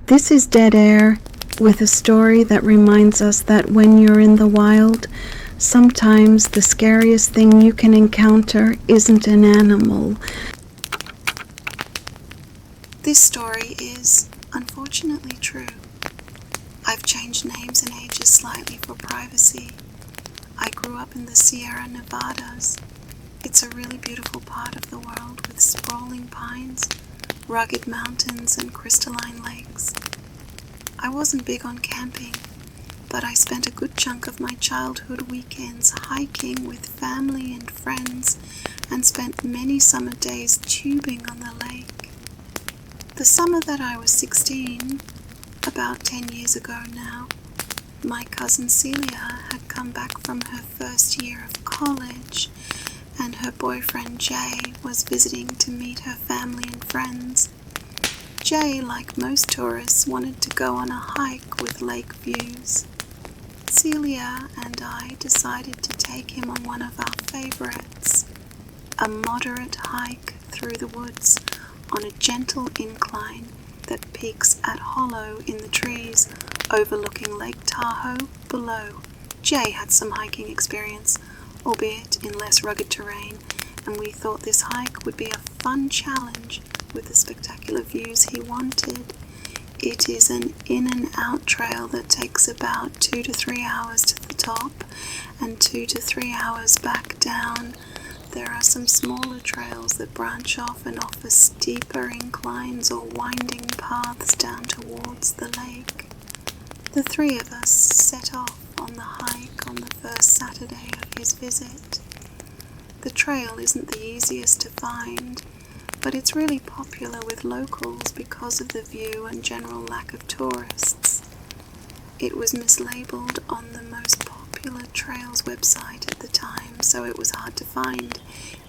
This is Dead Air, with a story that reminds us that when you're in the wild, sometimes the scariest thing you can encounter isn't an animal. This story is, unfortunately, true. I've changed names and ages slightly for privacy. I grew up in the Sierra Nevadas. It's a really beautiful part of the world with sprawling pines, rugged mountains, and crystalline lakes. I wasn't big on camping, but I spent a good chunk of my childhood weekends hiking with family and friends and spent many summer days tubing on the lake. The summer that I was 16, about 10 years ago now, my cousin Celia had come back from her first year of college, and her boyfriend Jay was visiting to meet her family and friends. Jay, like most tourists, wanted to go on a hike with lake views. Celia and I decided to take him on one of our favorites, a moderate hike through the woods on a gentle incline that peaks at hollow in the trees overlooking Lake Tahoe below. Jay had some hiking experience, albeit in less rugged terrain, and we thought this hike would be a fun challenge with the spectacular views he wanted. It is an in and out trail that takes about 2 to 3 hours to the top and 2 to 3 hours back down. There are some smaller trails that branch off and offer steeper inclines or winding paths down towards the lake. The three of us set off on the hike on the first Saturday of his visit. The trail isn't the easiest to find, but it's really popular with locals because of the view and general lack of tourists. It was mislabeled on the most popular trails website at the time, so it was hard to find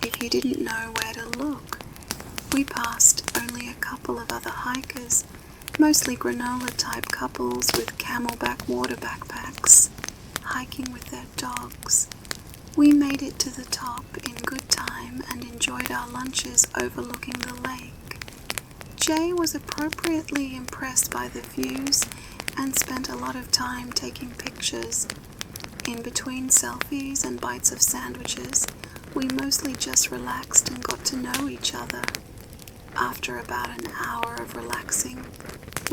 if you didn't know where to look. We passed only a couple of other hikers, mostly granola-type couples with camelback water backpacks, hiking with their dogs. We made it to the top in good time and enjoyed our lunches overlooking the lake. Jay was appropriately impressed by the views and spent a lot of time taking pictures. In between selfies and bites of sandwiches, we mostly just relaxed and got to know each other. After about an hour of relaxing,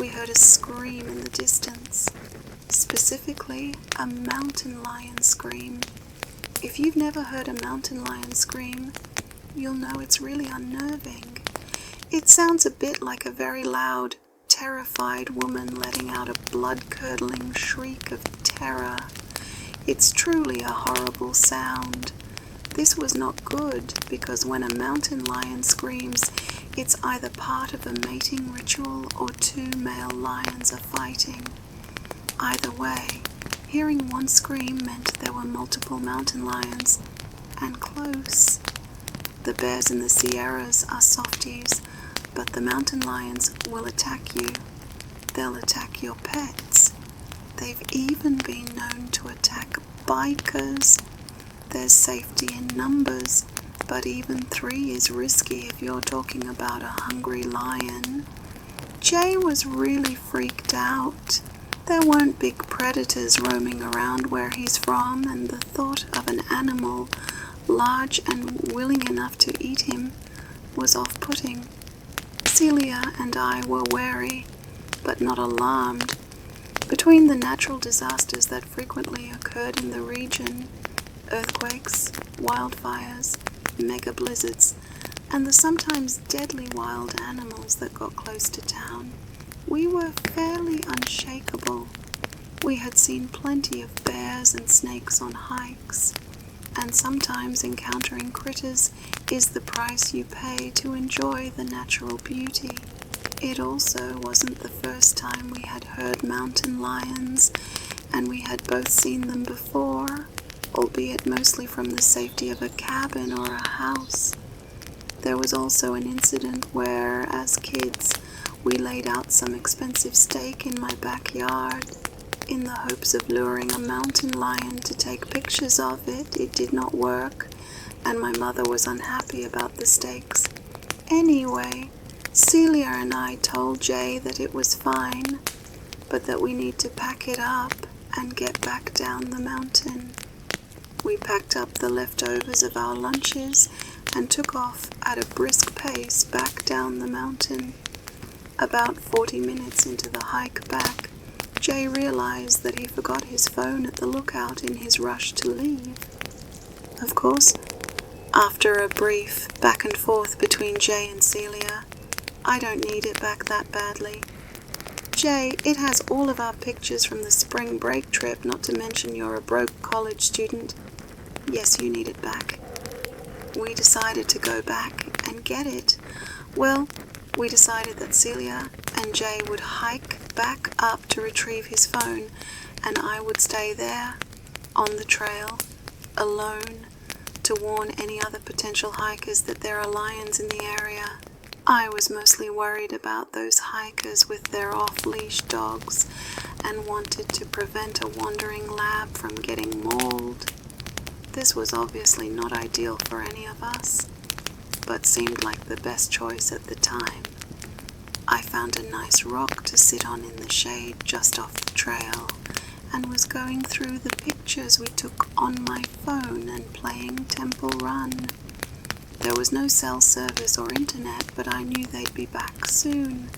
we heard a scream in the distance, specifically a mountain lion scream. If you've never heard a mountain lion scream, you'll know it's really unnerving. It sounds a bit like a very loud, terrified woman letting out a blood-curdling shriek of terror. It's truly a horrible sound. This was not good, because when a mountain lion screams, it's either part of a mating ritual or two male lions are fighting. Either way, hearing one scream meant there were multiple mountain lions, and close. The bears in the Sierras are softies, but the mountain lions will attack you. They'll attack your pets. They've even been known to attack bikers. There's safety in numbers, but even 3 is risky if you're talking about a hungry lion. Jay was really freaked out. There weren't big predators roaming around where he's from, and the thought of an animal large and willing enough to eat him was off-putting. Celia and I were wary, but not alarmed. Between the natural disasters that frequently occurred in the region, earthquakes, wildfires, mega blizzards, and the sometimes deadly wild animals that got close to town, we were fairly unshakable. We had seen plenty of bears and snakes on hikes, and sometimes encountering critters is the price you pay to enjoy the natural beauty. It also wasn't the first time we had heard mountain lions, and we had both seen them before, albeit mostly from the safety of a cabin or a house. There was also an incident where, as kids, we laid out some expensive steak in my backyard. In the hopes of luring a mountain lion to take pictures of it, it did not work, and my mother was unhappy about the steaks. Anyway, Celia and I told Jay that it was fine, but that we need to pack it up and get back down the mountain. We packed up the leftovers of our lunches and took off at a brisk pace back down the mountain. About 40 minutes into the hike back, Jay realized that he forgot his phone at the lookout in his rush to leave. Of course, after a brief back and forth between Jay and Celia, I don't need it back that badly. Jay, it has all of our pictures from the spring break trip, not to mention you're a broke college student. Yes, you need it back. We decided to go back and get it. Well, we decided that Celia and Jay would hike back up to retrieve his phone, and I would stay there on the trail, alone, to warn any other potential hikers that there are lions in the area. I was mostly worried about those hikers with their off-leash dogs and wanted to prevent a wandering lab from getting mauled. This was obviously not ideal for any of us, but seemed like the best choice at the time. I found a nice rock to sit on in the shade just off the trail and was going through the pictures we took on my phone and playing Temple Run. There was no cell service or internet, but I knew they'd be back soon.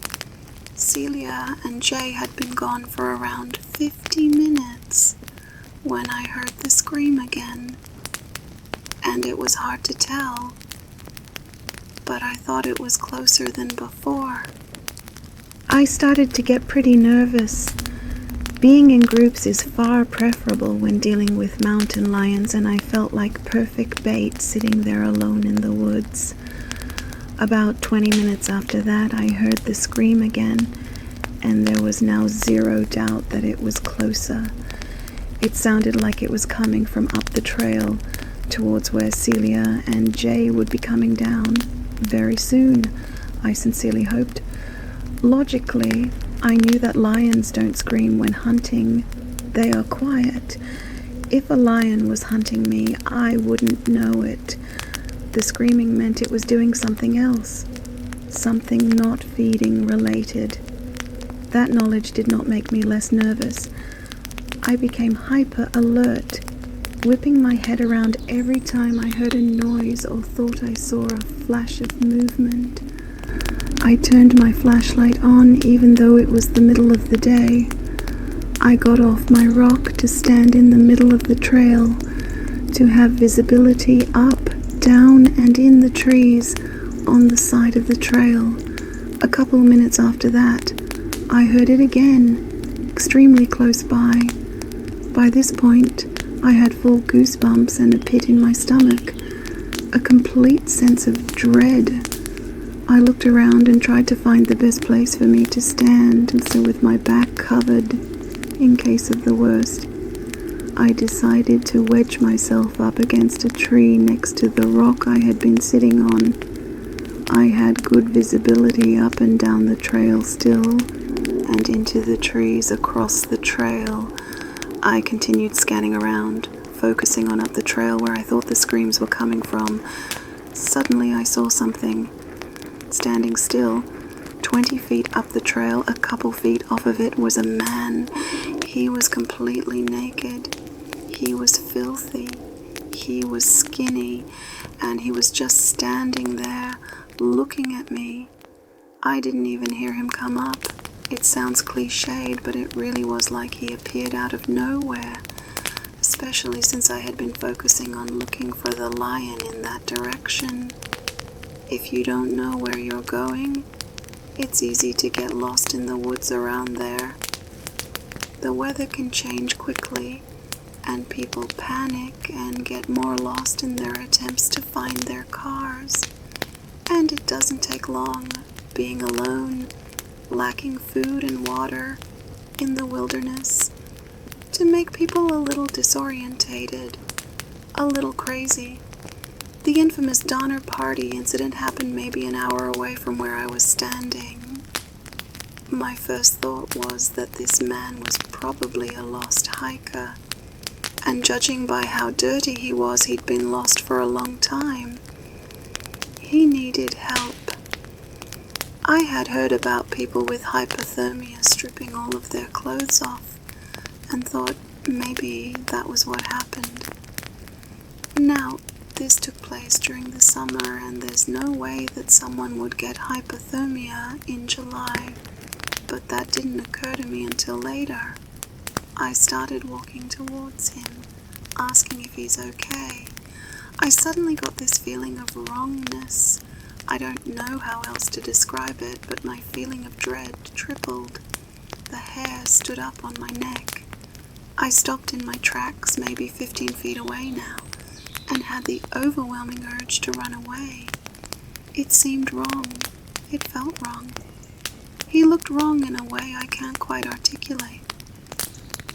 Celia and Jay had been gone for around 50 minutes when I heard the scream again, and it was hard to tell, but I thought it was closer than before. I started to get pretty nervous. Being in groups is far preferable when dealing with mountain lions, and I felt like perfect bait sitting there alone in the woods. About 20 minutes after that, I heard the scream again, and there was now zero doubt that it was closer. It sounded like it was coming from up the trail towards where Celia and Jay would be coming down very soon, I sincerely hoped. Logically, I knew that lions don't scream when hunting. They are quiet. If a lion was hunting me, I wouldn't know it. The screaming meant it was doing something else, something not feeding related. That knowledge did not make me less nervous. I became hyper alert, whipping my head around every time I heard a noise or thought I saw a flash of movement. I turned my flashlight on even though it was the middle of the day. I got off my rock to stand in the middle of the trail, to have visibility up, down, and in the trees on the side of the trail. A couple minutes after that, I heard it again, extremely close by. By this point, I had full goosebumps and a pit in my stomach, a complete sense of dread. I looked around and tried to find the best place for me to stand, and so with my back covered, in case of the worst, I decided to wedge myself up against a tree next to the rock I had been sitting on. I had good visibility up and down the trail still, and into the trees across the trail. I continued scanning around, focusing on up the trail where I thought the screams were coming from. Suddenly I saw something. Standing still, 20 feet up the trail, a couple feet off of it, was a man. He was completely naked. He was filthy. He was skinny, and he was just standing there, looking at me. I didn't even hear him come up. It sounds cliched, but it really was like he appeared out of nowhere, especially since I had been focusing on looking for the lion in that direction. If you don't know where you're going, it's easy to get lost in the woods around there. The weather can change quickly, and people panic and get more lost in their attempts to find their cars. And it doesn't take long, being alone, lacking food and water, in the wilderness, to make people a little disorientated, a little crazy. The infamous Donner Party incident happened maybe an hour away from where I was standing. My first thought was that this man was probably a lost hiker, and judging by how dirty he was, he'd been lost for a long time. He needed help. I had heard about people with hypothermia stripping all of their clothes off and thought maybe that was what happened. Now, this took place during the summer, and there's no way that someone would get hypothermia in July, but that didn't occur to me until later. I started walking towards him, asking if he's okay. I suddenly got this feeling of wrongness. I don't know how else to describe it, but my feeling of dread tripled. The hair stood up on my neck. I stopped in my tracks, maybe 15 feet away now, and had the overwhelming urge to run away. It seemed wrong. It felt wrong. He looked wrong in a way I can't quite articulate.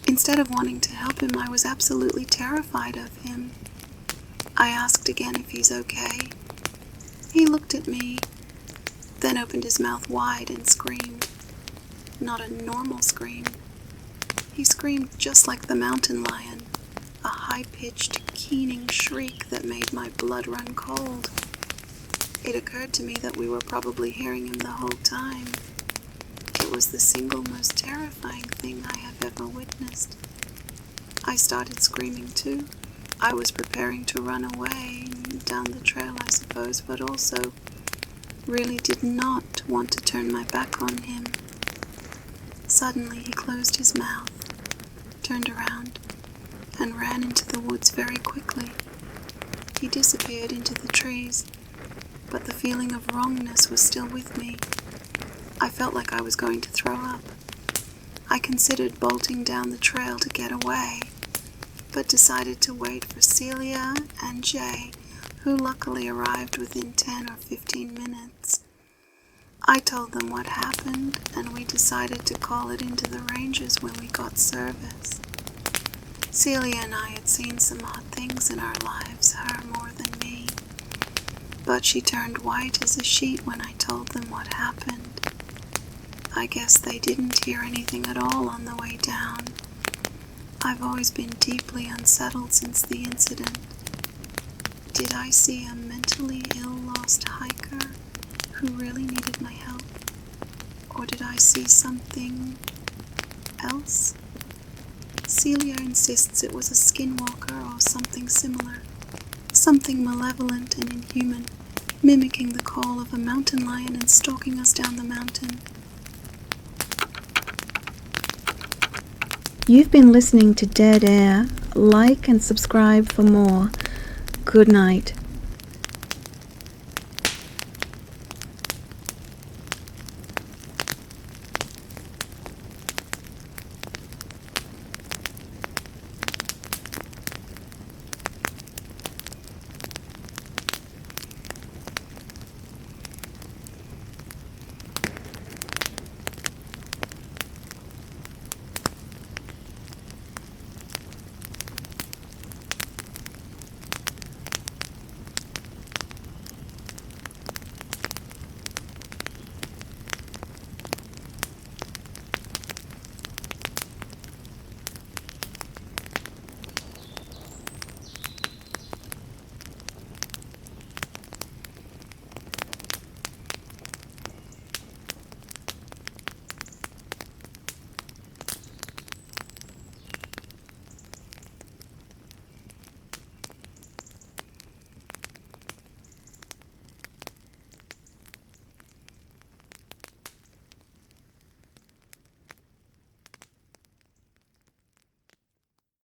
Instead of wanting to help him, I was absolutely terrified of him. I asked again if he's okay. He looked at me, then opened his mouth wide and screamed. Not a normal scream. He screamed just like the mountain lion, a high-pitched, keening shriek that made my blood run cold. It occurred to me that we were probably hearing him the whole time. It was the single most terrifying thing I have ever witnessed. I started screaming too. I was preparing to run away, down the trail I suppose, but also really did not want to turn my back on him. Suddenly he closed his mouth, turned around, and ran into the woods very quickly. He disappeared into the trees, but the feeling of wrongness was still with me. I felt like I was going to throw up. I considered bolting down the trail to get away, but decided to wait for Celia and Jay, who luckily arrived within 10 or 15 minutes. I told them what happened, and we decided to call it into the ranges when we got service. Celia and I had seen some odd things in our lives, her more than me, but she turned white as a sheet when I told them what happened. I guess they didn't hear anything at all on the way down. I've always been deeply unsettled since the incident. Did I see a mentally ill lost hiker who really needed my help? Or did I see something else? Celia insists it was a skinwalker or something similar. Something malevolent and inhuman, mimicking the call of a mountain lion and stalking us down the mountain. You've been listening to Dead Air. Like and subscribe for more. Good night.